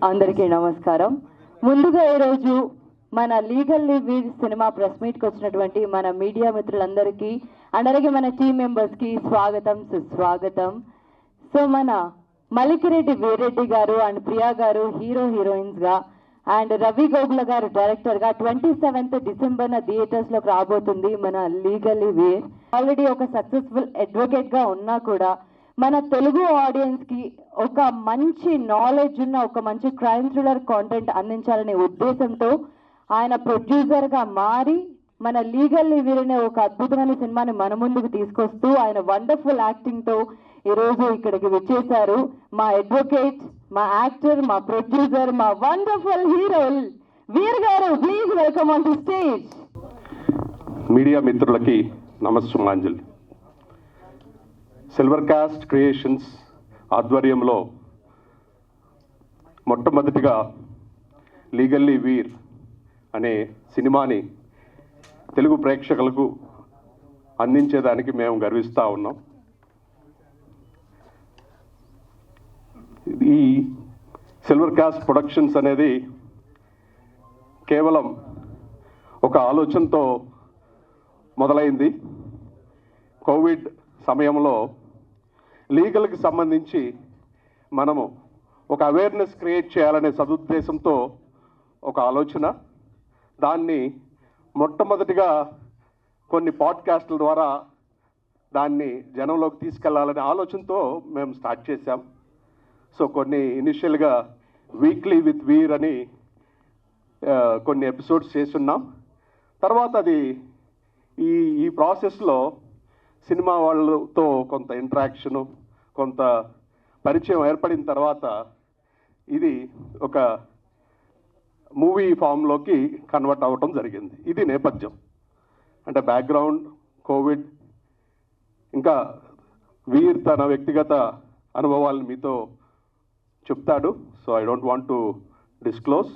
అందరికీ నమస్కారం. ముందుగా ఈరోజు మన లీగల్లీ వీర్ సినిమా ప్రెస్ మీట్కి వచ్చినటువంటి మన మీడియా మిత్రులందరికీ అలాగే మన టీమ్ మెంబర్స్కి స్వాగతం, సుస్వాగతం. సో మన మలికిరెడ్డి వీరెడ్డి గారు అండ్ ప్రియా గారు హీరోయిన్స్గా అండ్ రవి గోగుల గారు డైరెక్టర్గా 27th డిసెంబర్న థియేటర్స్లోకి రాబోతుంది మన లీగల్లీ వీర్. ఆల్రెడీ ఒక సక్సెస్ఫుల్ అడ్వకేట్గా ఉన్నా కూడా మన తెలుగు ఆడియన్స్కి ఒక మంచి నాలెడ్జ్ ఉన్న ఒక మంచి క్రైమ్ థ్రిల్లర్ కాంటెంట్ అందించాలనే ఉద్దేశంతో ఆయన ప్రొడ్యూసర్గా మారి మన లీగల్లీ వీర్ అనే ఒక అద్భుతమైన సినిమాని మన ముందుకు తీసుకొస్తూ ఆయన వండర్ఫుల్ యాక్టింగ్తో ఈరోజు ఇక్కడికి వచ్చేసారు. మా అడ్వకేట్, మా యాక్టర్, మా ప్రొడ్యూసర్, మా వండర్ఫుల్ హీరో వీర్ గారు. Please welcome on to stage. Media మిత్రులకి నమస్సుమాంజలి. సిల్వర్ కాస్ట్ క్రియేషన్స్ ఆధ్వర్యంలో మొట్టమొదటిగా లీగల్లీ వీర్ అనే సినిమాని తెలుగు ప్రేక్షకులకు అందించేదానికి మేము గర్విస్తూ ఉన్నాం. ఈ సిల్వర్ కాస్ట్ ప్రొడక్షన్స్ అనేది కేవలం ఒక ఆలోచనతో మొదలైంది. కోవిడ్ సమయంలో లీగల్కి సంబంధించి మనము ఒక అవేర్నెస్ క్రియేట్ చేయాలనే సదుద్దేశంతో ఒక ఆలోచన, దాన్ని మొట్టమొదటిగా కొన్ని పాడ్కాస్ట్ల ద్వారా దాన్ని జనంలోకి తీసుకెళ్లాలనే ఆలోచనతో మేము స్టార్ట్ చేశాం. సో కొన్ని ఇనిషియల్గా వీక్లీ విత్ వీర్ అని కొన్ని ఎపిసోడ్స్ చేస్తున్నాం. తర్వాత అది ఈ ప్రాసెస్లో సినిమా వాళ్ళతో కొంత ఇంటరాక్షను, కొంత పరిచయం ఏర్పడిన తర్వాత ఇది ఒక మూవీ ఫామ్లోకి కన్వర్ట్ అవ్వటం జరిగింది. ఇది నేపథ్యం. అంటే బ్యాక్గ్రౌండ్ కోవిడ్, ఇంకా వీర్ తన వ్యక్తిగత అనుభవాలను మీతో చెప్తాడు. So I don't want to disclose,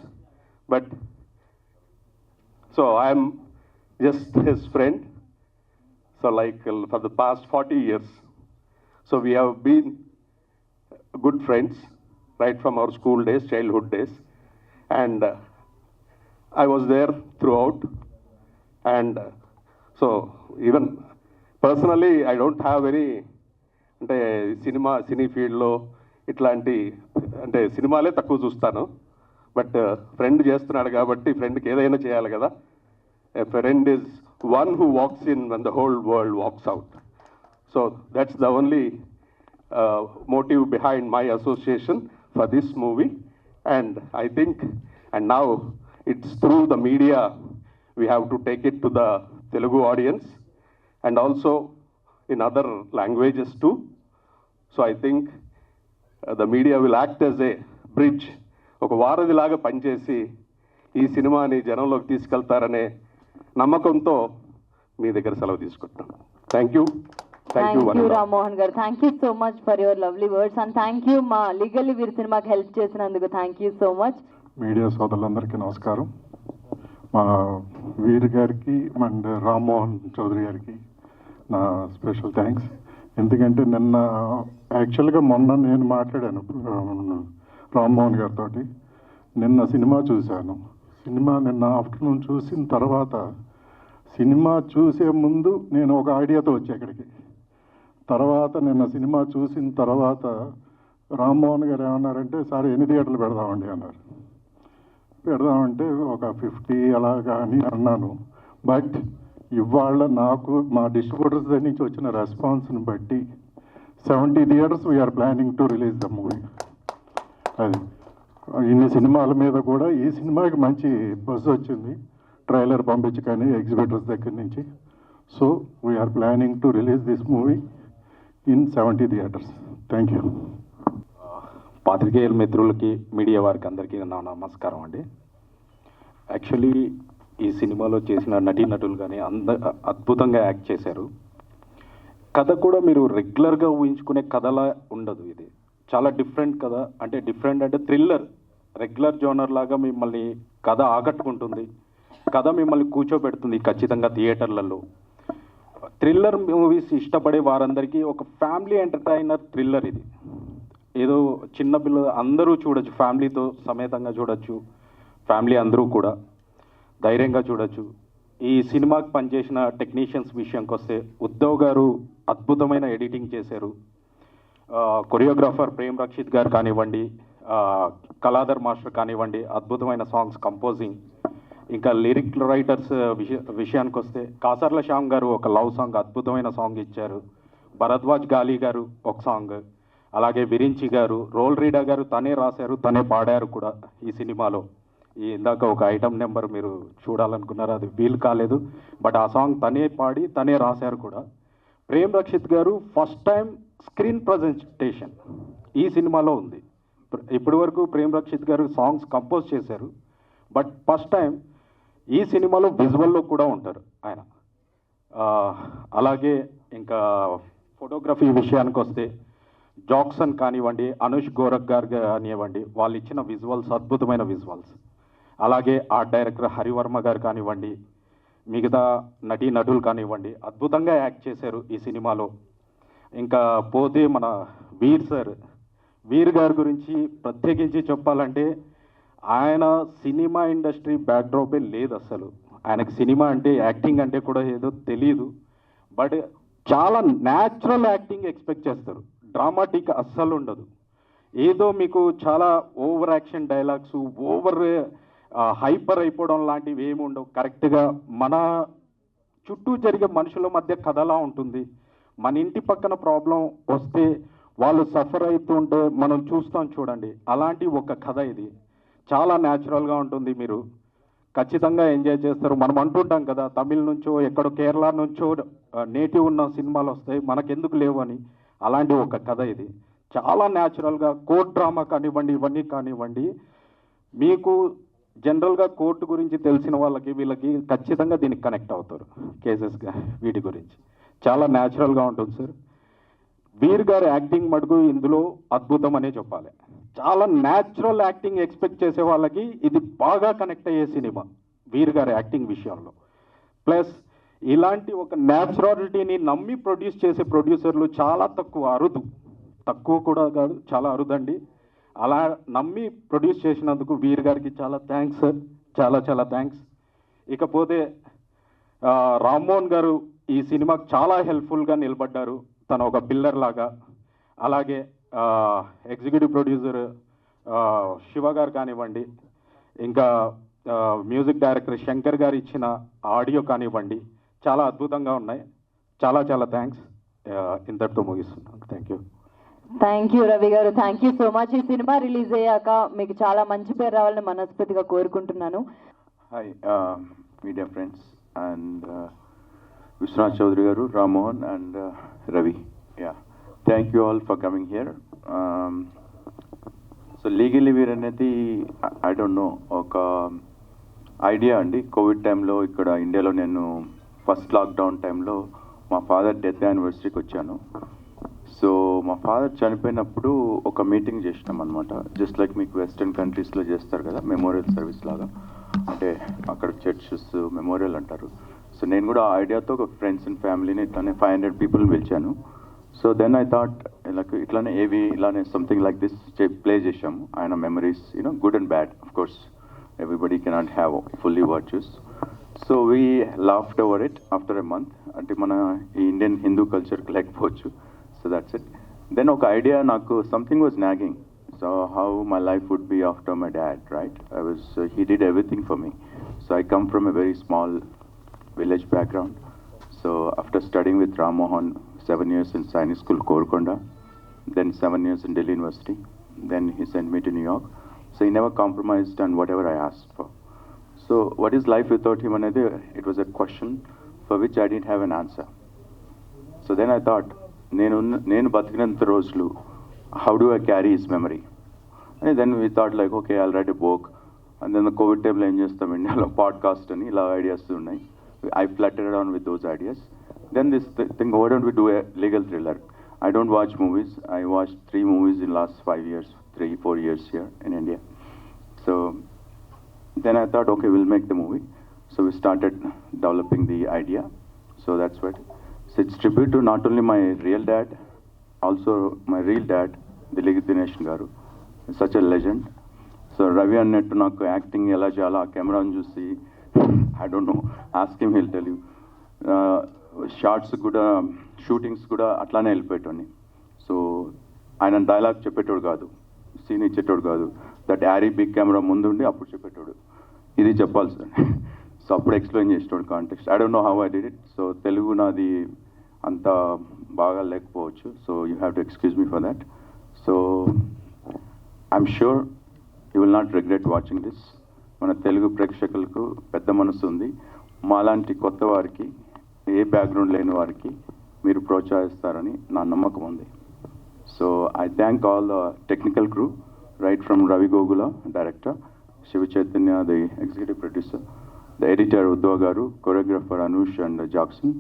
but so I'm just his friend. So like for the past 40 years, so we have been good friends right from our school days, childhood days, and I was there throughout, and so even personally I don't have any అంటే సినీ ఫీల్డ్లో ఇట్లాంటి అంటే సినిమాలే తక్కువ చూస్తాను. But friend చేస్తున్నాడు కాబట్టి ఫ్రెండ్కి ఏదైనా చేయాలి కదా. A friend is one who walks in when the whole world walks out. So that's the only motive behind my association for this movie. And I think, and now it's through the media, we have to take it to the Telugu audience and also in other languages too. So I think the media will act as a bridge. ఒక వారధిలాగా పనిచేసి ఈ సినిమాని జనంలోకి తీసుకెళ్తారనే నమ్మకంతో మీ దగ్గర సెలవు తీసుకుంటాను. Thank you Rammohan గారు. Thank you so much for your lovely words and thank you మా లీగల్లీ వీర్ సినిమాకి హెల్ప్ చేసినందుకు. Thank you so much. Media సోదరులందరికీ నమస్కారం. మా వీర్ గారికి అండ్ రామ్మోహన్ చౌదరి గారికి నా స్పెషల్ థ్యాంక్స్. ఎందుకంటే నిన్న యాక్చువల్గా మొన్న నేను మాట్లాడాను రామ్మోహన్ గారితో. నిన్న సినిమా చూశాను. సినిమా నిన్న ఆఫ్టర్నూన్ చూసిన తర్వాత, సినిమా చూసే ముందు నేను ఒక ఐడియాతో వచ్చా ఇక్కడికి. తర్వాత నిన్న సినిమా చూసిన తర్వాత రామ్మోహన్ గారు ఏమన్నారంటే, సార్ ఎన్ని థియేటర్లు పెడదామండి అన్నారు. పెడదామంటే ఒక 50 అలాగా అని అన్నాను. బట్ ఇవాళ నాకు మా డిస్ట్రిబ్యూటర్స్ దగ్గర నుంచి వచ్చిన రెస్పాన్స్ని బట్టి 70 theatres we are planning to release the movie. అది ఇన్ని సినిమాల మీద కూడా ఈ సినిమాకి మంచి బజ్ వచ్చింది, ట్రైలర్ పంపించి కానీ ఎగ్జిబిటర్స్ దగ్గర నుంచి. So we are planning to release this movie in 70 theatres. Thank you. పాత్రికేయుల మిత్రులకి, మీడియా వారికి అందరికీ నా నమస్కారం అండి. యాక్చువల్లీ ఈ సినిమాలో చేసిన నటీనటులు కానీ అద్భుతంగా యాక్ట్ చేశారు. కథ కూడా మీరు రెగ్యులర్గా ఊహించుకునే కథలా ఉండదు. ఇది చాలా డిఫరెంట్ కథ. అంటే డిఫరెంట్ అంటే థ్రిల్లర్, రెగ్యులర్ జోనర్ లాగా మిమ్మల్ని కథ ఆకట్టుకుంటుంది. కథ మిమ్మల్ని కూర్చోబెడుతుంది ఖచ్చితంగా థియేటర్లలో. థ్రిల్లర్ మూవీస్ ఇష్టపడే వారందరికీ ఒక ఫ్యామిలీ ఎంటర్టైనర్ థ్రిల్లర్ ఇది. ఏదో చిన్న పిల్లలు అందరూ చూడొచ్చు, ఫ్యామిలీతో సమేతంగా చూడొచ్చు, ఫ్యామిలీ అందరూ కూడా ధైర్యంగా చూడొచ్చు. ఈ సినిమాకి పనిచేసిన టెక్నీషియన్స్ విషయానికి వస్తే ఉద్ధవ్ గారు అద్భుతమైన ఎడిటింగ్ చేశారు. కొరియోగ్రాఫర్ ప్రేమ్ రక్షిత్ గారు కానివ్వండి, కళాధర్ మాస్టర్ కానివ్వండి, అద్భుతమైన సాంగ్స్ కంపోజింగ్. ఇంకా లిరిక్ రైటర్స్ విషయానికి వస్తే కాసర్ల శ్యామ్ గారు ఒక లవ్ సాంగ్ అద్భుతమైన సాంగ్ ఇచ్చారు. భరద్వాజ్ గాలి గారు ఒక సాంగ్, అలాగే విరించి గారు, రోల్ రీడా గారు తనే రాశారు, తనే పాడారు కూడా ఈ సినిమాలో. ఈ ఇందాక ఒక ఐటమ్ నెంబర్ మీరు చూడాలనుకున్నారు, అది వీలు కాలేదు, బట్ ఆ సాంగ్ తనే పాడి తనే రాశారు కూడా. ప్రేమ్ రక్షిత్ గారు ఫస్ట్ టైం స్క్రీన్ ప్రజెంటేషన్ ఈ సినిమాలో ఉంది. ఇప్పటి వరకు ప్రేమ్ రక్షిత్ గారు సాంగ్స్ కంపోజ్ చేశారు, బట్ ఫస్ట్ టైం ఈ సినిమాలో విజువల్లో కూడా ఉంటారు ఆయన. అలాగే ఇంకా ఫోటోగ్రఫీ విషయానికి వస్తే జాక్సన్ కానివ్వండి, అనుష్ గోరఖ్ గారు కానివ్వండి, వాళ్ళు ఇచ్చిన విజువల్స్ అద్భుతమైన విజువల్స్. అలాగే ఆర్ట్ డైరెక్టర్ హరివర్మ గారు కానివ్వండి, మిగతా నటీనటులు కానివ్వండి, అద్భుతంగా యాక్ట్ చేశారు ఈ సినిమాలో. ఇంకా పోతే మన వీర్ గారి గురించి ప్రత్యేకించి చెప్పాలంటే, ఆయన సినిమా ఇండస్ట్రీ బ్యాక్డ్రాపే లేదు అసలు. ఆయనకు సినిమా అంటే, యాక్టింగ్ అంటే కూడా ఏదో తెలియదు, బట్ చాలా న్యాచురల్ యాక్టింగ్ ఎక్స్పెక్ట్ చేస్తారు. డ్రామాటిక్ అస్సలు ఉండదు. ఏదో మీకు చాలా over action dialogues, over hyper అయిపోవడం లాంటివి ఏమి ఉండవు. కరెక్ట్గా మన చుట్టూ జరిగే మనుషుల మధ్య కథలా ఉంటుంది. మన ఇంటి పక్కన ప్రాబ్లం వస్తే వాళ్ళు సఫర్ అవుతుంటే మనం చూస్తాం చూడండి, అలాంటి ఒక కథ ఇది. చాలా న్యాచురల్గా ఉంటుంది, మీరు ఖచ్చితంగా ఎంజాయ్ చేస్తారు. మనం అంటుంటాం కదా, తమిళ నుంచో ఎక్కడో కేరళ నుంచో నేటివ్ ఉన్న సినిమాలు వస్తాయి, మనకెందుకు లేవు అని. అలాంటి ఒక కథ ఇది. చాలా న్యాచురల్గా కోర్ట్ డ్రామా కానివ్వండి, ఇవన్నీ కానివ్వండి, మీకు జనరల్గా కోర్టు గురించి తెలిసిన వాళ్ళకి వీళ్ళకి ఖచ్చితంగా దీనికి కనెక్ట్ అవుతారు. కేసెస్గా వీటి గురించి చాలా న్యాచురల్గా ఉంటుంది సార్. వీర్ గారి యాక్టింగ్ మటుకు ఇందులో అద్భుతం అనే చెప్పాలి. చాలా న్యాచురల్ యాక్టింగ్ ఎక్స్పెక్ట్ చేసే వాళ్ళకి ఇది బాగా కనెక్ట్ అయ్యే సినిమా వీర్ గారి యాక్టింగ్ విషయంలో. ప్లస్ ఇలాంటి ఒక న్యాచురాలిటీని నమ్మి ప్రొడ్యూస్ చేసే ప్రొడ్యూసర్లు చాలా తక్కువ కూడా కాదు, చాలా అరుదండి. అలా నమ్మి ప్రొడ్యూస్ చేసినందుకు వీర్ గారికి చాలా థ్యాంక్స్ సార్, చాలా థ్యాంక్స్. ఇకపోతే రామ్మోహన్ గారు ఈ సినిమాకి చాలా హెల్ప్ఫుల్గా నిలబడ్డారు, తను ఒక పిల్లర్ లాగా. అలాగే ఎగ్జిక్యూటివ్ ప్రొడ్యూసర్ శివ గారు కానివ్వండి, ఇంకా మ్యూజిక్ డైరెక్టర్ శంకర్ గారు ఇచ్చిన ఆడియో కానివ్వండి, చాలా అద్భుతంగా ఉన్నాయి. చాలా థ్యాంక్స్. ఇంతటితో ముగిస్తున్నాను. Thank you. Thank you Ravi garu, thank you so much. ఈ సినిమా రిలీజ్ అయ్యాక మీకు చాలా మంచి పేరు రావాలని మనస్ఫూర్తిగా కోరుకుంటున్నాను. Hi media friends and Vishwanath Chowdary garu, Rammohan and Ravi. Thank you all for coming here. So legally Veer అనేది ఐ డోంట్ నో, ఒక ఐడియా అండి. కోవిడ్ టైంలో ఇక్కడ ఇండియాలో నేను ఫస్ట్ లాక్డౌన్ టైంలో మా ఫాదర్ డెత్ యానివర్సరీకి వచ్చాను. సో మా ఫాదర్ చనిపోయినప్పుడు ఒక మీటింగ్ చేసినాం అనమాట. జస్ట్ లైక్ మీకు వెస్టర్న్ కంట్రీస్లో చేస్తారు కదా, మెమోరియల్ సర్వీస్ లాగా, అంటే అక్కడ చర్చెస్ మెమోరియల్ అంటారు. సో నేను కూడా ఆ ఐడియాతో ఒక ఫ్రెండ్స్ అండ్ ఫ్యామిలీని ఇట్లానే 500 పీపుల్ని పిలిచాను. సో దెన్ ఐ థాట్ ఇట్లానే ఇలానే సంథింగ్ లైక్ దిస్ ప్లే చేసాము. ఆయన memories, good and bad, of course everybody cannot have fully virtues. So we laughed over it after a month. అంటే మన ఈ ఇండియన్ హిందూ కల్చర్కి లేకపోవచ్చు. So that's it. Then ఒక idea నాకు, something was nagging. So how my life would be after my dad, right? He did everything for me. So I come from a very small village background. So after studying with Rammohan 7 years in Sainik School, Korukonda, then 7 years in Delhi University, then he sent me to New York. So he never compromised on whatever I asked for. So what is life without him? Another, it was a question for which I didn't have an answer. So then I thought, నేను బతికినంత రోజులు how do I carry his memory అని. Then we thought like okay, I'll write a book. And then Covid టైంలో ఏం చేస్తాం, ఇండియాలో podcast అని ఇలా ఐడియాస్ ఉన్నాయి. I floated on with those ideas. Then this thing, why don't we do a legal thriller? I don't watch movies. I watch 3 movies in last 5 years, 3-4 years here in India. So then I thought, okay, we'll make the movie. So we started developing the idea. So that's what. So it's tribute to not only my real dad, also my real dad, Dilip Dinesh garu, such a legend. So Ravi అన్నట్టు నాకు acting ఎలా చేయాలో ఆ కెమెరాని చూసి I don't know, ask him, he'll tell you. Shorts కూడా, shootings కూడా అట్లానే వెళ్ళిపోయేటోని. సో ఆయన డైలాగ్ చెప్పేటోడు కాదు, సీన్ ఇచ్చేటోడు కాదు. దట్ యారీ బిగ్ కెమెరా ముందుండి అప్పుడు చెప్పేటోడు, ఇది చెప్పాలి సార్. సో అప్పుడు ఎక్స్ప్లెయిన్ చేసేటోడు context. I don't know how I did it. So Telugu నాది అంత బాగా లేకపోవచ్చు. So you have to excuse me for that. So I'm sure you will not regret watching this. మన తెలుగు ప్రేక్షకులకు పెద్ద మనసు ఉంది. మాలాంటి కొత్త వారికి, ఏ బ్యాక్గ్రౌండ్ లేని వారికి మీరు ప్రోత్సహిస్తారని నా నమ్మకం ఉంది. So I thank all the technical crew, right from Ravi Gogula, director, Shiva Chaitanya, the executive producer, the editor Udva garu, choreographer Anush and Jackson,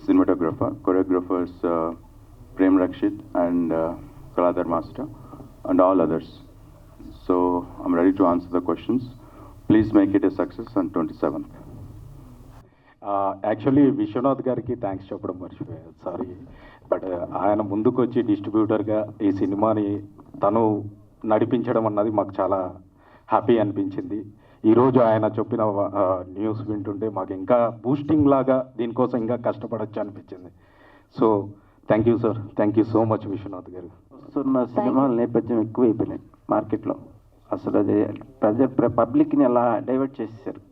cinematographer, choreographers Prem Rakshit and Kaladhar Master, and all others. So I'm ready to answer the questions. Please make it a success on 27th. Actually Vishwanath గారికి thanks చెప్పడం మర్చిపోయాను, sorry. But ఆయన ముందుకు వచ్చి డిస్ట్రిబ్యూటర్గా ఈ సినిమాని తను నడిపించడం అన్నది మాకు చాలా హ్యాపీ అనిపించింది. ఈరోజు ఆయన చెప్పిన న్యూస్ వింటుంటే మాకు ఇంకా బూస్టింగ్ లాగా దీనికోసం ఇంకా కష్టపడచ్చు అనిపించింది. So thank you sir, thank you so much Vishwanath garu. వస్తున్న సినిమాల నేపథ్యం ఎక్కువైపోయినాయి మార్కెట్లో. అసలు అది పబ్లిక్ని అలా డైవర్ట్ చేసేసారు.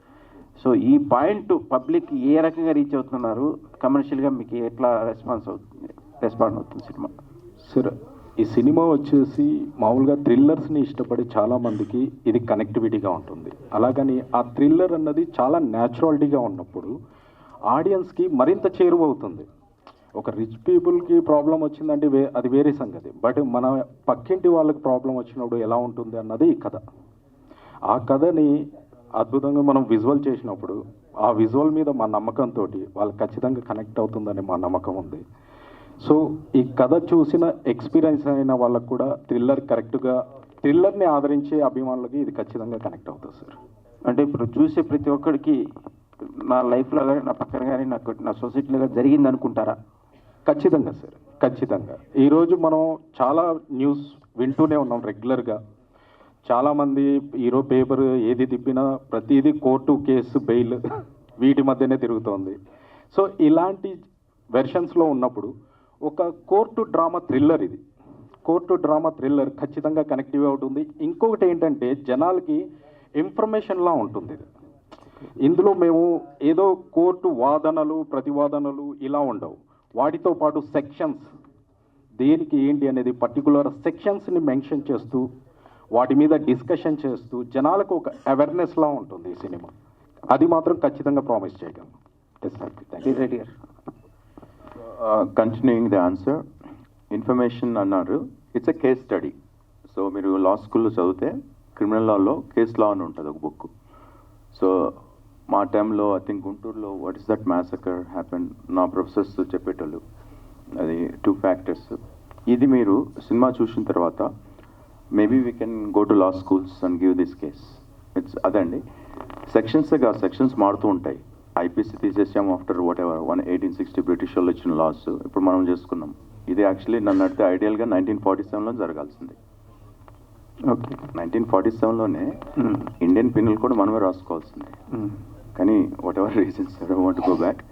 సో ఈ పాయింట్ పబ్లిక్ ఏ రకంగా రీచ్ అవుతున్నారు, కమర్షియల్గా మీకు ఎట్లా రెస్పాండ్ అవుతుంది సినిమా? సార్ ఈ సినిమా వచ్చేసి మామూలుగా థ్రిల్లర్స్ని ఇష్టపడే చాలామందికి ఇది కనెక్టివిటీగా ఉంటుంది. అలాగని ఆ థ్రిల్లర్ అన్నది చాలా న్యాచురాలిటీగా ఉన్నప్పుడు ఆడియన్స్కి మరింత చేరువవుతుంది. ఒక రిచ్ పీపుల్కి ప్రాబ్లం వచ్చిందంటే అది వేరే సంగతి. బట్ మన పక్కింటి వాళ్ళకి ప్రాబ్లం వచ్చినప్పుడు ఎలా ఉంటుంది అన్నది ఈ కథ. ఆ కథని అద్భుతంగా మనం విజువల్ చేసినప్పుడు ఆ విజువల్ మీద మా నమ్మకంతో వాళ్ళకి ఖచ్చితంగా కనెక్ట్ అవుతుందని మా నమ్మకం ఉంది. సో ఈ కథ చూసిన ఎక్స్పీరియన్స్ అయిన వాళ్ళకు కూడా థ్రిల్లర్ని ఆదరించే అభిమానులకి ఇది ఖచ్చితంగా కనెక్ట్ అవుతుంది సార్. అంటే ఇప్పుడు చూసే ప్రతి ఒక్కరికి నా లైఫ్లో కానీ, నా పక్కన కానీ, నా సొసైటీలో కానీ జరిగింది అనుకుంటారా? ఖచ్చితంగా సార్, ఖచ్చితంగా. ఈరోజు మనం చాలా న్యూస్ వింటూనే ఉన్నాం రెగ్యులర్గా. చాలామంది ఈరోజు పేపర్ ఏది తిప్పినా ప్రతిదీ కోర్టు, కేసు, బెయిల్ వీటి మధ్యనే తిరుగుతోంది. సో ఇలాంటి వెర్షన్స్లో ఉన్నప్పుడు ఒక కోర్టు డ్రామా థ్రిల్లర్, ఇది కోర్టు డ్రామా థ్రిల్లర్ ఖచ్చితంగా కనెక్టివ్ అవుతుంది. ఇంకొకటి ఏంటంటే జనాలకి ఇన్ఫర్మేషన్లా ఉంటుంది ఇది. ఇందులో మేము ఏదో కోర్టు వాదనలు, ప్రతివాదనలు ఇలా ఉండవు. వాటితో పాటు సెక్షన్స్, దేనికి ఏంటి అనేది పర్టికులర్ సెక్షన్స్ని మెన్షన్ చేస్తూ వాటి మీద డిస్కషన్ చేస్తూ జనాలకు ఒక అవేర్నెస్లా ఉంటుంది ఈ సినిమా. అది మాత్రం ఖచ్చితంగా ప్రామిస్ చేయగలను. రెడ్డి గారు, కంటిన్యూయింగ్ ద ఆన్సర్, ఇన్ఫర్మేషన్ అన్నారు. It's a case study. So మీరు లా స్కూల్లో చదివితే క్రిమినల్ లాలో కేస్ లా అని ఉంటుంది ఒక బుక్. సో మా టైంలో ఐ థింక్ గుంటూరులో what is that massacre happen, నా ప్రొఫెసర్స్ చెప్పేటోళ్ళు అది 2 ఫ్యాక్టర్స్. ఇది మీరు సినిమా చూసిన తర్వాత maybe we can go to law schools and give this case. It's అదండి. సెక్షన్స్ మారుతూ ఉంటాయి. ఐపీసీ తీసేసాము ఆఫ్టర్ వాట్ ఎవర్ 1860 బ్రిటిష్ వాళ్ళు ఇచ్చిన లాస్ ఇప్పుడు మనం చేసుకున్నాం. ఇది యాక్చువల్లీ నన్ను అడిగితే ఐడియల్గా 1947లో జరగాల్సింది. ఓకే, 1947లోనే ఇండియన్ పీనల్ కూడా మనమే రాసుకోవాల్సింది. కానీ what ever reasons I don't want to go back.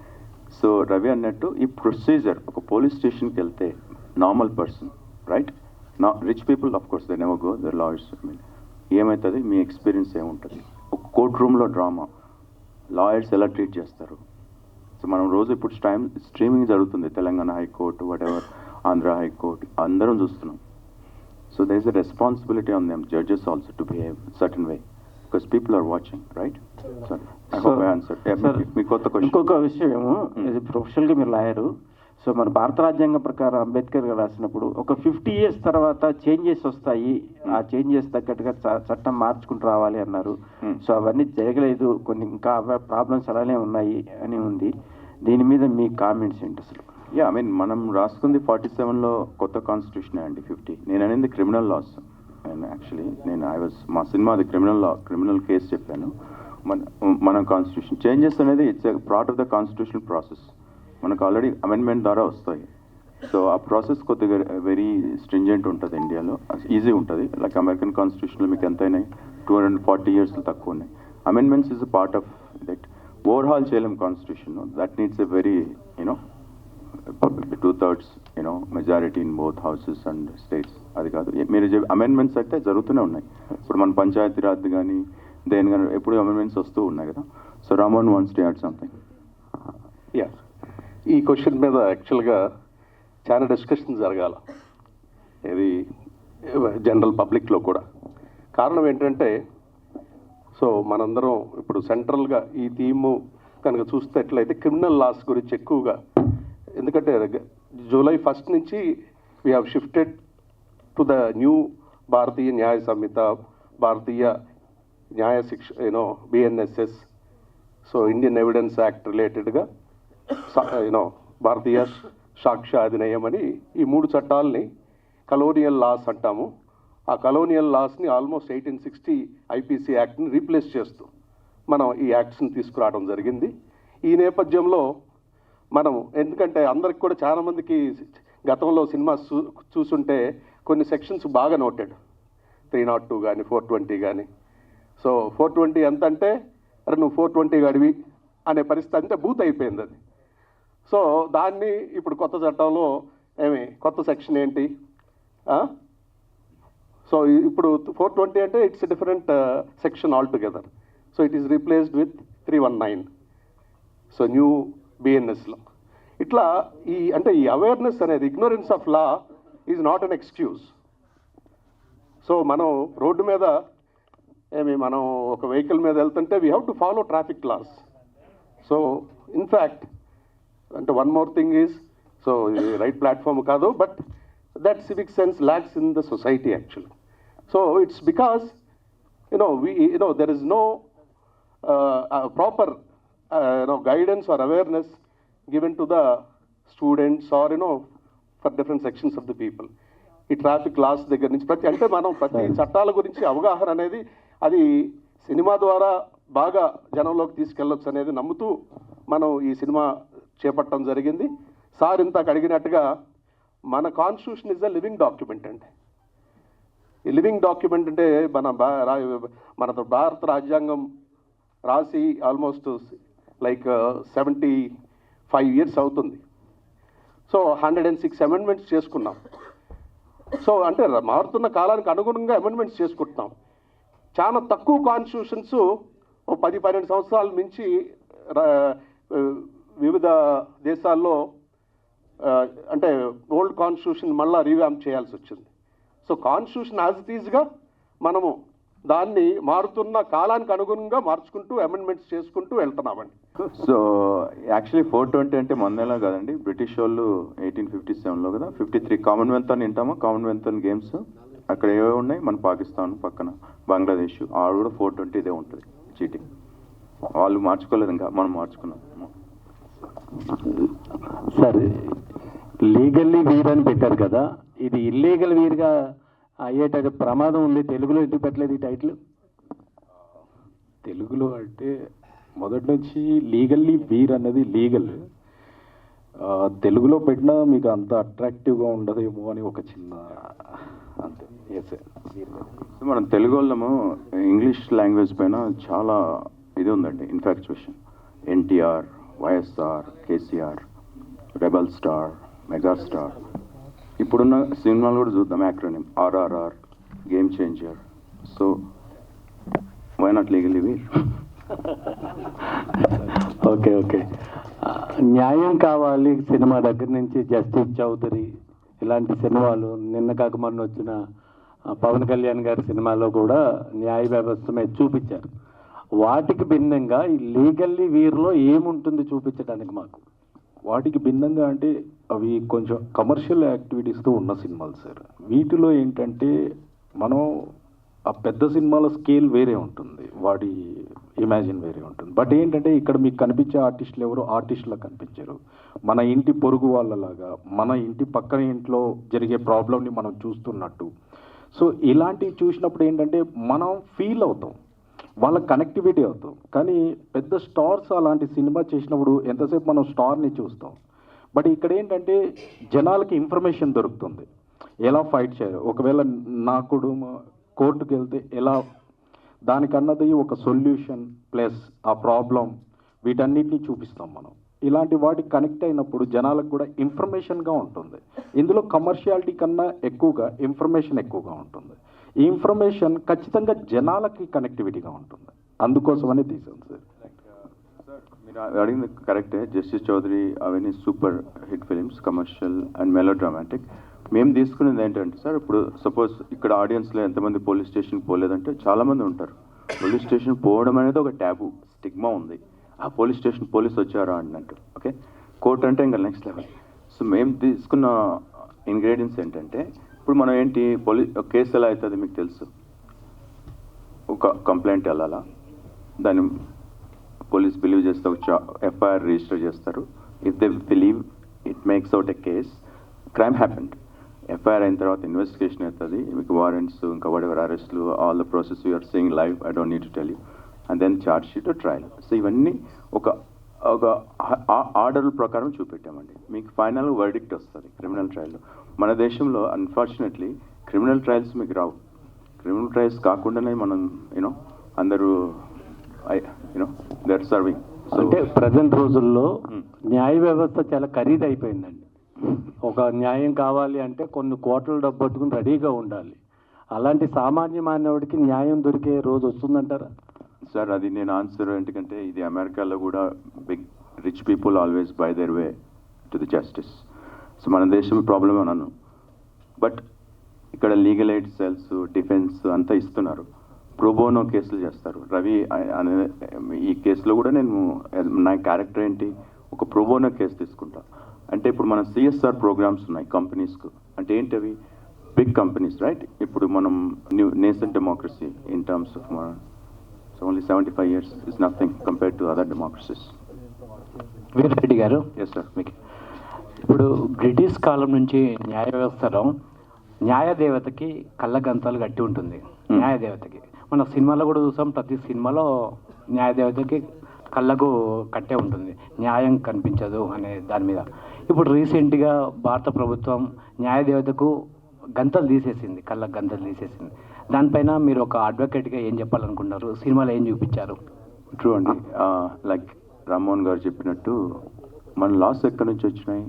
So Ravi అన్నట్టు ఈ ప్రొసీజర్, ఒక పోలీస్ స్టేషన్కి వెళ్తే నార్మల్ పర్సన్, రైట్, నా rich people of course they never go, they lawyers. ఏమవుతుంది, మీ ఎక్స్పీరియన్స్ ఏముంటుంది? ఒక కోర్ట్ రూమ్లో డ్రామా, లాయర్స్ ఎలా ట్రీట్ చేస్తారు. సో మనం రోజు ఇప్పుడు స్ట్రీమింగ్ జరుగుతుంది, Telangana high court, what ever, Andhra high court, అందరం చూస్తున్నాం. So there is a responsibility on them, judges also, to behave certain way because people are watching, right? Sorry, I hope I answered. మీ కొత్త question. ఇంకొక విషయం ఏమో, ప్రొఫెషనల్గా మీరు లాయరు. సో మన భారత రాజ్యాంగం ప్రకారం అంబేద్కర్ గారు రాసినప్పుడు ఒక 50 years తర్వాత చేంజెస్ వస్తాయి, ఆ చేంజెస్ తగ్గట్టుగా చట్టం మార్చుకుంటూ రావాలి అన్నారు. సో అవన్నీ జరగలేదు, కొన్ని ఇంకా ప్రాబ్లమ్స్ అలానే ఉన్నాయి అని ఉంది. దీని మీద మీ కామెంట్స్ ఏంటి అసలు? ఐ మీన్ మనం రాసుకుంది 47లో కొత్త కాన్స్టిట్యూషన్ అండి. 50 నేను అనేది క్రిమినల్ లాస్. అండ్ యాక్చువల్లీ మా సినిమా అది క్రిమినల్ కేసు చెప్పాను. మన కాన్స్టిట్యూషన్ చేంజెస్ అనేది it's part of the constitutional process. మనకు ఆల్రెడీ అమెండ్మెంట్ ద్వారా వస్తాయి. సో ఆ ప్రాసెస్ కొద్దిగా వెరీ స్ట్రింజెంట్ ఉంటుంది ఇండియాలో, ఈజీ ఉంటుంది. లైక్ అమెరికన్ కాన్స్టిట్యూషన్లో మీకు ఎంతైనా 240 years తక్కువ ఉన్నాయి. Amendments is a part of that. Overhaul చేయలేం constitution, that needs a very 2/3 majority in both houses and states. అది కాదు, మీరు అమెండ్మెంట్స్ అయితే జరుగుతూనే ఉన్నాయి. ఇప్పుడు మన పంచాయతీరాజ్ కానీ దేని కానీ ఎప్పుడు అమెండ్మెంట్స్ వస్తూ ఉన్నాయి కదా. So Raman wants to add something. Yeah, ఈ క్వశ్చన్ మీద యాక్చువల్గా చాలా డిస్కషన్ జరగాల, ఇది జనరల్ పబ్లిక్లో కూడా. కారణం ఏంటంటే, సో మనందరం ఇప్పుడు సెంట్రల్గా ఈ థీము కనుక చూస్తేట్లయితే క్రిమినల్ లాస్ గురించి ఎక్కువగా, ఎందుకంటే July 1 నుంచి we have shifted to the new Bharatiya Nyaya Sanhita, Bharatiya Nyaya Shiksha BNSS, so Indian evidence act రిలేటెడ్గా భారతీయ సాక్ష్య అధినియం అని ఈ 3 చట్టాలని కలోనియల్ లాస్ అంటాము. ఆ కలోనియల్ లాస్ని ఆల్మోస్ట్ 1860 IPC యాక్ట్ని రీప్లేస్ చేస్తూ మనం ఈ యాక్ట్స్ని తీసుకురావడం జరిగింది. ఈ నేపథ్యంలో మనం, ఎందుకంటే అందరికి కూడా చాలామందికి గతంలో సినిమా చూసుంటే కొన్ని సెక్షన్స్ బాగా నోటెడ్, 302 కానీ 420 కానీ. సో 420 ఎంత అంటే, అరే నువ్వు 420 గడివి అనే పరిస్థితి అంటే బూత్ అయిపోయింది అది. సో దాన్ని ఇప్పుడు కొత్త చట్టంలో కొత్త సెక్షన్ ఏంటి, సో ఇప్పుడు 420 అంటే it's different section all together. So it is replaced with 319, so new BNSలో. ఇట్లా ఈ అవేర్నెస్ అనేది, ignorance of law is not an excuse. So మనం రోడ్డు మీద మనం ఒక వెహికల్ మీద వెళ్తుంటే we have to follow traffic laws. So in fact అంటే one more thing is, so ఇది రైట్ ప్లాట్ఫామ్ కాదు, but that civic sense lacks in the society actually. So it's because there is no proper guidance or awareness given to the students or for different sections of the people. ఈ traffic loss దగ్గర నుంచి ప్రతి చట్టాల గురించి అవగాహన అనేది అది cinema ద్వారా బాగా జనంలోకి తీసుకెళ్ళొచ్చు అనేది నమ్ముతూ మనం ఈ సినిమా చేపట్టడం జరిగింది. సార్ ఇంతకు అడిగినట్టుగా మన constitution is a living document అండి. ఈ లివింగ్ డాక్యుమెంట్ అంటే మన భారత రాజ్యాంగం రాసి ఆల్మోస్ట్ లైక్ 75 years అవుతుంది. సో 106 amendments చేసుకున్నాం. సో అంటే మారుతున్న కాలానికి అనుగుణంగా అమెండ్మెంట్స్ చేసుకుంటున్నాం. చాలా తక్కువ కాన్స్టిట్యూషన్స్ 10-12 సంవత్సరాల నుంచి వివిధ దేశాల్లో అంటే ఓల్డ్ కాన్స్టిట్యూషన్ మళ్ళీ రీవ్యాంప్ చేయాల్సి వచ్చింది. సో కాన్స్టిట్యూషన్ యాజ్ ఇట్ ఈజ్గా మనము దాన్ని మారుతున్న కాలానికి అనుగుణంగా మార్చుకుంటూ అమెండ్మెంట్స్ చేసుకుంటూ వెళ్తున్నామండి. సో యాక్చువల్లీ 420 అంటే మొన్నేలా కదండి, బ్రిటిష్ వాళ్ళు 1857లో కదా, 53 కామన్వెల్త్ అని వింటామా, కామన్వెల్త్ అని గేమ్స్ అక్కడ ఏవే ఉన్నాయి, మన పాకిస్తాన్ పక్కన బంగ్లాదేశ్ ఆడు కూడా 420 ఇదే ఉంటుంది. చీటింగ్ వాళ్ళు మార్చుకోలేదు, ఇంకా మనం మార్చుకున్నాం. సరే, లీగల్లీ వీర్ అని పెట్టారు కదా, ఇది ఇల్లీగల్ వీర్గా అయ్యేట ప్రమాదం ఉంది. తెలుగులో ఎందుకు పెట్టలేదు ఈ టైటిల్? తెలుగులో అంటే మొదటి నుంచి లీగల్లీ వీర్ అన్నది లీగల్, తెలుగులో పెట్టినా మీకు అంత అట్రాక్టివ్గా ఉండదేమో అని ఒక చిన్న అంతే. ఎస్, మనం తెలుగు వాళ్ళము ఇంగ్లీష్ లాంగ్వేజ్ పైన చాలా ఇది ఉందండి, infatuation. NTR, YSR, KCR, rebel star, megastar, ఇప్పుడున్న సినిమాలు కూడా చూద్దాం, acronym RRR, game changer. So why not legally we're? Okay okay, న్యాయం కావాలి సినిమా దగ్గర నుంచి జస్టిస్ చౌదరి ఇలాంటి సినిమాలు, నిన్న కాక మొన్న వచ్చిన పవన్ కళ్యాణ్ గారి సినిమాలో కూడా న్యాయ వ్యవస్థ మీద చూపించారు. వాటికి భిన్నంగా ఈ లీగల్లీ వీర్లో ఏముంటుంది చూపించడానికి మాకు? వాటికి భిన్నంగా అంటే అవి కొంచెం కమర్షియల్ యాక్టివిటీస్తో ఉన్న సినిమాలు సార్. వీటిలో ఏంటంటే మనం ఆ పెద్ద సినిమాల స్కేల్ వేరే ఉంటుంది, వాటి ఇమాజిన్ వేరే ఉంటుంది. బట్ ఏంటంటే ఇక్కడ మీకు కనిపించే ఆర్టిస్టులు ఎవరు ఆర్టిస్టులా కనిపించరు, మన ఇంటి పొరుగు వాళ్ళలాగా, మన ఇంటి పక్కన ఇంట్లో జరిగే ప్రాబ్లమ్ని మనం చూస్తున్నట్టు. సో ఇలాంటివి చూసినప్పుడు ఏంటంటే మనం ఫీల్ అవుతాం, వాళ్ళ కనెక్టివిటీ అవుతాం. కానీ పెద్ద స్టార్స్ అలాంటి సినిమా చేసినప్పుడు ఎంతసేపు మనం స్టార్ని చూస్తాం, బట్ ఇక్కడ ఏంటంటే జనాలకి ఇన్ఫర్మేషన్ దొరుకుతుంది, ఎలా ఫైట్ చేయాలి, ఒకవేళ నా కుటుంబం కోర్టుకు వెళ్తే ఎలా, దానికన్నది ఒక సొల్యూషన్ ప్లస్ ఆ ప్రాబ్లం వీటన్నిటిని చూపిస్తాం మనం. ఇలాంటి వాటికి కనెక్ట్ అయినప్పుడు జనాలకు కూడా ఇన్ఫర్మేషన్గా ఉంటుంది. ఇందులో కమర్షియాలిటీ కన్నా ఎక్కువగా ఇన్ఫర్మేషన్ ఎక్కువగా ఉంటుంది. ఈ ఇన్ఫర్మేషన్ ఖచ్చితంగా జనాలకి కనెక్టివిటీగా ఉంటుంది, అందుకోసమనే తీసాను సార్. మీరు అడిగింది కరెక్టే. జస్టిస్ చౌదరి అవన్నీ super hit films, commercial and melodramatic. మేము తీసుకునేది ఏంటంటే సార్, ఇప్పుడు సపోజ్ ఇక్కడ ఆడియన్స్లో ఎంతమంది పోలీస్ స్టేషన్కి పోలేదంటే చాలామంది ఉంటారు. పోలీస్ స్టేషన్ పోవడం అనేది ఒక ట్యాబు, స్టిగ్మా ఉంది. ఆ పోలీస్ స్టేషన్ పోలీస్ వచ్చారా అన్నట్టు. ఓకే, కోర్టు అంటే ఇంకా నెక్స్ట్ లెవెల్. సో మేము తీసుకున్న ఇంగ్రీడియంట్స్ ఏంటంటే, ఇప్పుడు మనం ఏంటి కేసు ఎలా అవుతుంది మీకు తెలుసు. ఒక కంప్లైంట్ వెళ్ళాలా, దాన్ని పోలీస్ బిలీవ్ చేస్తే ఒక ఎఫ్ఐఆర్ రిజిస్టర్ చేస్తారు. If they believe it makes out a case, crime happened. FIR అయిన తర్వాత ఇన్వెస్టిగేషన్ అవుతుంది, మీకు వారెంట్స్, ఇంకా వాడెవర్ అరెస్ట్లు, all the process you're seeing live, I don't need to tell you. And then charge sheet, trial. So ఇవన్నీ ఒక order ప్రకారం చూపెట్టామండి. మీకు ఫైనల్ వర్డిక్ట్ వస్తుంది క్రిమినల్ ట్రయల్లో. మన దేశంలో అన్ఫార్చునేట్లీ క్రిమినల్ ట్రయల్స్ మీకు రావు. క్రిమినల్ ట్రయల్స్ కాకుండానే మనం అందరూ దే ఆర్ సర్వింగ్. అంటే ప్రజెంట్ రోజుల్లో న్యాయ వ్యవస్థ చాలా ఖరీదు అయిపోయిందండి. ఒక న్యాయం కావాలి అంటే కొన్ని కోట్ల డబ్బు పట్టుకుని రెడీగా ఉండాలి. అలాంటి సామాన్య మానవుడికి న్యాయం దొరికే రోజు వస్తుందంటారా? సార్ అది నేను ఆన్సర్, ఎందుకంటే ఇది అమెరికాలో కూడా big rich people always buy their way to the justice. So మన దేశం ప్రాబ్లమ్ అన్నాను, బట్ ఇక్కడ లీగల్ ఎయిడ్ సెల్స్, డిఫెన్స్ అంతా ఇస్తున్నారు. ప్రోబోనో కేసులు చేస్తారు. రవి అనే ఈ కేసులో కూడా నేను, నా క్యారెక్టర్ ఏంటి, ఒక ప్రోబోనో కేసు తీసుకుంటా. అంటే ఇప్పుడు మన సిఎస్ఆర్ ప్రోగ్రామ్స్ ఉన్నాయి కంపెనీస్కు. అంటే ఏంటి అవి? Big companies, right? ఇప్పుడు మనం nation democracy in terms of only 75 years is nothing compared to other democracies. Veereddy garu, yes sir. మీకు ఇప్పుడు బ్రిటిష్ కాలం నుంచి న్యాయ వ్యవస్థలో న్యాయదేవతకి కళ్ళగంతలు కట్టి ఉంటుంది. న్యాయదేవతకి మన సినిమాలో కూడా చూసాం, ప్రతి సినిమాలో న్యాయదేవతకి కళ్ళకు కట్టే ఉంటుంది, న్యాయం కనిపించదు అనే దాని మీద. ఇప్పుడు రీసెంట్గా భారత ప్రభుత్వం న్యాయదేవతకు గంతలు తీసేసింది, కళ్ళకు గంతలు తీసేసింది. దానిపైన మీరు ఒక అడ్వకేట్గా ఏం చెప్పాలనుకుంటున్నారు? సినిమాలో ఏం చూపించారు? ట్రూ అండి. లైక్ రామ్మోహన్ గారు చెప్పినట్టు మన లాస్ ఎక్కడి నుంచి వచ్చినాయి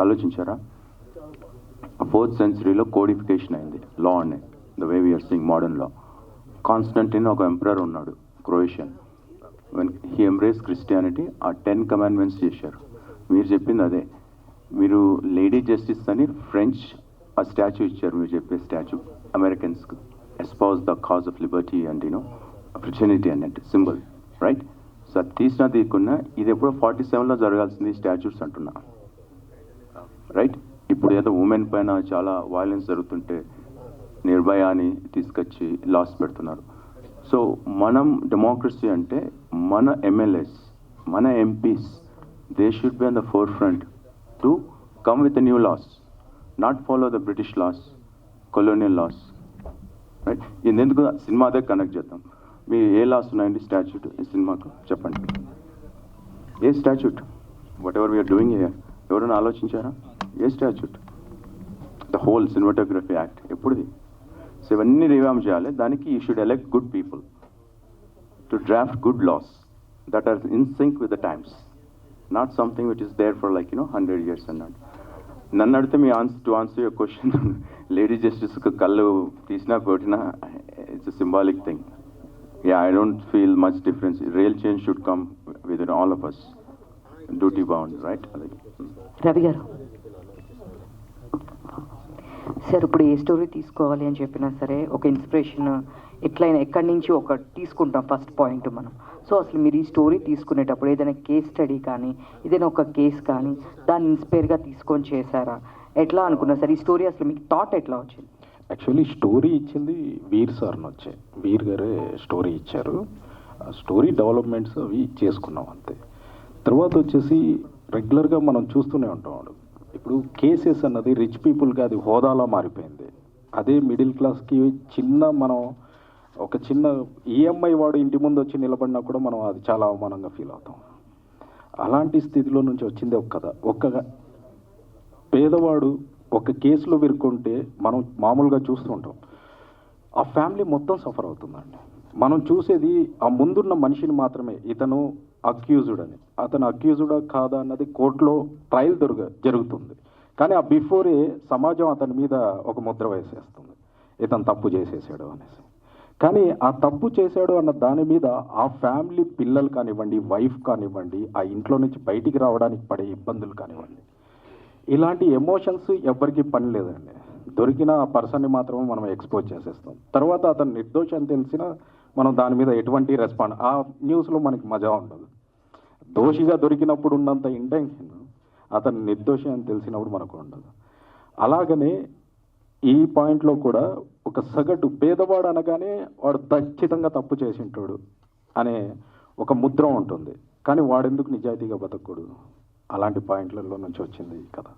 ఆలోచించారా? 4th centuryలో కోడిఫికేషన్ అయింది లా అనేది, the way we're seeing modern law. Constantine ఒక ఎంపరర్ ఉన్నాడు, Croatian. When he embrace Christianity, ఆ 10 commandments చేశారు. మీరు చెప్పింది అదే. మీరు లేడీ జస్టిస్ అని ఫ్రెంచ్ ఆ స్టాచ్యూ ఇచ్చారు, మీరు చెప్పే స్టాచ్యూ అమెరికన్స్కి. Espouse the cause of liberty and fraternity అన్నట్టు సింబల్, రైట్? సో అది తీసినా తీయకున్నా ఇది ఎప్పుడో 47లో జరగాల్సింది స్టాచ్యూస్ అంటున్నా, రైట్? ఇప్పుడు ఏదో ఉమెన్ పైన చాలా వైలెన్స్ జరుగుతుంటే నిర్భయ అని తీసుకొచ్చి లాస్ పెడుతున్నారు. సో మనం డెమోక్రసీ అంటే మన ఎమ్మెల్యేస్, మన MPs, they should be on the forefront to come with new laws, not follow the British laws, colonial laws, right? ఎందుకు సినిమా అదే కనెక్ట్ చేద్దాం. మీ ఏ లాస్ ఉన్నాయండి స్టాచ్యూట్ ఈ సినిమాకు చెప్పండి? ఏ statute? Whatever we're doing here ఎవరైనా ఆలోచించారా? ఏ statute? The whole cinematography act ఎప్పుడుది? సో ఇవన్నీ రివామ్ చేయాలి. దానికి you should elect good people to draft good laws that are in sync with the times, not something which is there for like 100 years అన్నాడు. నన్ను అడిగితే మీ answer your question, lady జస్టిస్కి కళ్ళు తీసినా కొట్టినా it's a symbolic thing. Yeah, I don't feel much difference. Real change should come within all of us. Duty bound, right? Ravi గారు, sir ఇప్పుడు ఏ స్టోరీ తీసుకోవాలి అని చెప్పినా సరే ఒక ఇన్స్పిరేషన్ ఎట్లయినా ఎక్కడి నుంచి ఒక తీసుకుంటాం ఫస్ట్ పాయింట్ మనం. సో అసలు మీరు ఈ స్టోరీ తీసుకునేటప్పుడు ఏదైనా కేస్ స్టడీ కానీ ఏదైనా ఒక కేస్ కానీ దాన్ని ఇన్స్పైర్గా తీసుకొని చేశారా? ఎట్లా అనుకున్నారు సార్ ఈ స్టోరీ? అసలు మీకు థాట్ ఎట్లా వచ్చింది? యాక్చువల్లీ స్టోరీ ఇచ్చింది వీర్ సార్ని వచ్చే, వీర్ గారే స్టోరీ ఇచ్చారు. స్టోరీ డెవలప్మెంట్స్ అవి చేసుకున్నాం అంతే. తర్వాత వచ్చేసి రెగ్యులర్గా మనం చూస్తూనే ఉంటాం. ఇప్పుడు కేసెస్ అన్నది రిచ్ పీపుల్కి అది హోదాలా మారిపోయింది. అదే మిడిల్ క్లాస్కి మనం ఒక చిన్న ఈఎంఐ వాడు ఇంటి ముందు వచ్చి నిలబడినా కూడా మనం అది చాలా అవమానంగా ఫీల్ అవుతాం. అలాంటి స్థితిలో నుంచి వచ్చిందే ఒక కథ. ఒక పేదవాడు ఒక కేసులో విరుక్కుంటే మనం మామూలుగా చూస్తూ ఉంటాం, ఆ ఫ్యామిలీ మొత్తం సఫర్ అవుతుందండి. మనం చూసేది ఆ ముందున్న మనిషిని మాత్రమే, ఇతను అక్యూజ్డ్ అని. అతను అక్యూజ్డా కాదా అన్నది కోర్టులో ట్రయల్ జరుగుతుంది. కానీ ఆ బిఫోరే సమాజం అతని మీద ఒక ముద్ర వేసేస్తుంది, ఇతను తప్పు చేసేసాడు అనేసి. కానీ ఆ తప్పు చేశాడు అన్న దాని మీద ఆ ఫ్యామిలీ పిల్లలు కానివ్వండి, వైఫ్ కానివ్వండి, ఆ ఇంట్లో నుంచి బయటికి రావడానికి పడే ఇబ్బందులు కానివ్వండి, ఇలాంటి ఎమోషన్స్ ఎవ్వరికీ పని లేదండి. దొరికిన ఆ పర్సన్ని మాత్రమే మనం ఎక్స్పోజ్ చేసేస్తాం. తర్వాత అతను నిర్దోషి అని తెలిసినా మనం దాని మీద ఎటువంటి రెస్పాండ్, ఆ న్యూస్లో మనకి మజా ఉండదు. దోషిగా దొరికినప్పుడు ఉన్నంత ఇంటెన్షన్ అతను నిర్దోషి అని తెలిసినప్పుడు మనకు ఉండదు. అలాగనే ఈ పాయింట్లో కూడా ఒక సగటు పేదవాడు అనగానే వాడు ఖచ్చితంగా తప్పు చేసి ఉంటాడు అనే ఒక ముద్ర ఉంటుంది. కానీ వాడెందుకు నిజాయితీగా బతకూడదు? అలాంటి పాయింట్లలో నుంచి వచ్చింది ఈ కథ.